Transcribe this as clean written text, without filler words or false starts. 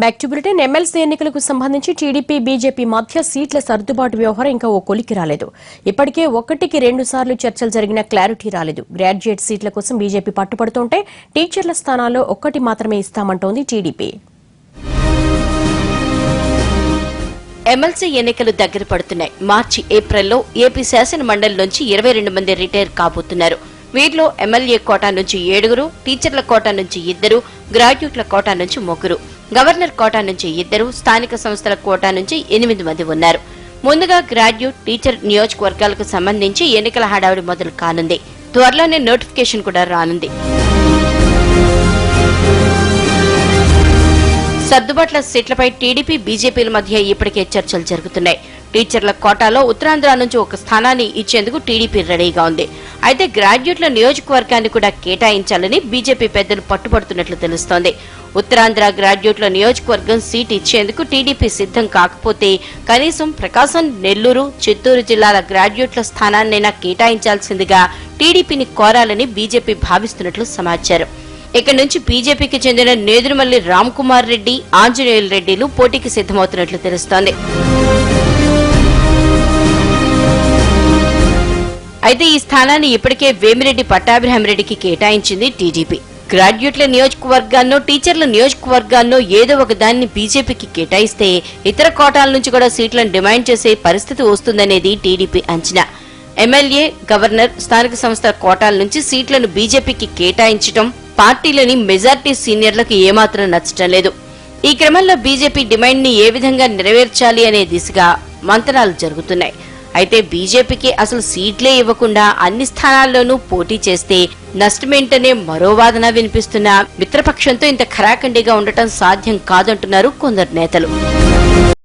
Back to bulletin. MLC ఎన్నికలకు సంబంధించి TDP BJP మధ్య సీట్ల సర్దుబాటు వ్యవహారం ఇంకా ఓ కొలికి రాలేదు. ఇప్పటికే 1-2 సార్లు చర్చలు జరిగిన క్లారిటీ రాలేదు. గ్రాడ్యుయేట్ సీట్ల కోసం బీజేపీ పట్టుబడుతుంటే టీచర్ల స్థానాల్లో 1 మాత్రమే ఇస్తామంటోంది టీడీపీ. ఎమ్మెల్సీ ఎన్నికలు దగ్గర పడుతున్నాయి. మార్చి, ఏప్రిల్లో ఏపీ శాసన మండలి నుంచి 22 మంది రిటైర్ కాబోతున్నారు. వీరిలో ఎమ్మెల్యే కోటా నుంచి 7, టీచర్ల కోటా నుంచి 2, గ్రాడ్యుయేట్ల కోటా నుంచి 3, గవర్నర్ కోటా నుంచి 2, స్థానిక సంస్థల కోటా నుంచి 8 మంది ఉన్నారు. ముందుగా గ్రాడ్యుయేట్, టీచర్ నియోజకవర్గాలకు సంబంధించి ఎన్నికల హడావుడి మొదలు కానుంది. త్వరలోనే నోటిఫికేషన్ కూడా రానుంది. సర్దుబాట్ల సీట్లపై టీడీపీ బీజేపీల మధ్య ఇప్పటికే చర్చలు జరుగుతున్నాయి. టీచర్ల కోటాలో ఉత్తరాంధ్ర నుంచి ఒక స్థానాన్ని ఇచ్చేందుకు టీడీపీ రెడీగా ఉంది. అయితే గ్రాడ్యుయేట్ల నియోజకవర్గాన్ని కూడా కేటాయించాలని బీజేపీ పెద్దలు పట్టుబడుతున్నట్లు తెలుస్తోంది. ఉత్తరాంధ్ర గ్రాడ్యుయేట్ల నియోజకవర్గం సీట్ ఇచ్చేందుకు టీడీపీ సిద్ధం కాకపోతే కనీసం ప్రకాశం, నెల్లూరు, చిత్తూరు జిల్లాల గ్రాడ్యుయేట్ల స్థానాన్నైనా కేటాయించాల్సిందిగా టీడీపీని కోరాలని బీజేపీ భావిస్తున్నట్లు సమాచారం. ఇక్కడి నుంచి బీజేపీకి చెందిన నేదురుమల్లి రామ్కుమార్ రెడ్డి, ఆంజనేయులు రెడ్డిలు పోటీకి సిద్దమవుతున్నట్లు తెలుస్తోంది. అయితే ఈ స్థానాన్ని ఇప్పటికే వేమిరెడ్డి పట్టాభిరామిరెడ్డికి కేటాయించింది టీడీపీ. గ్రాడ్యుయేట్ల నియోజకవర్గాన్నో, టీచర్ల నియోజకవర్గాన్నో ఏదో ఒక దాన్ని బీజేపీకి కేటాయిస్తే ఇతర కోటాల నుంచి కూడా సీట్లను డిమాండ్ చేసే పరిస్థితి వస్తుందనేది టీడీపీ అంచనా. ఎమ్మెల్యే, గవర్నర్, స్థానిక సంస్థల కోటాల నుంచి సీట్లను బీజేపీకి కేటాయించడం పార్టీలోని మెజార్టీ సీనియర్లకు ఏమాత్రం నచ్చటం లేదు. ఈ క్రమంలో బీజేపీ డిమాండ్ ని ఏ విధంగా నెరవేర్చాలి అనే దిశగా మంతనాలు జరుగుతున్నాయి. అయితే బీజేపీకి అసలు సీట్లే ఇవ్వకుండా అన్ని స్థానాల్లోనూ పోటీ చేస్తే నష్టమేంటనే మరో వాదన వినిపిస్తున్నా మిత్రపక్షంతో ఇంత ఖరాఖండిగా ఉండటం సాధ్యం కాదంటున్నారు కొందరు నేతలు.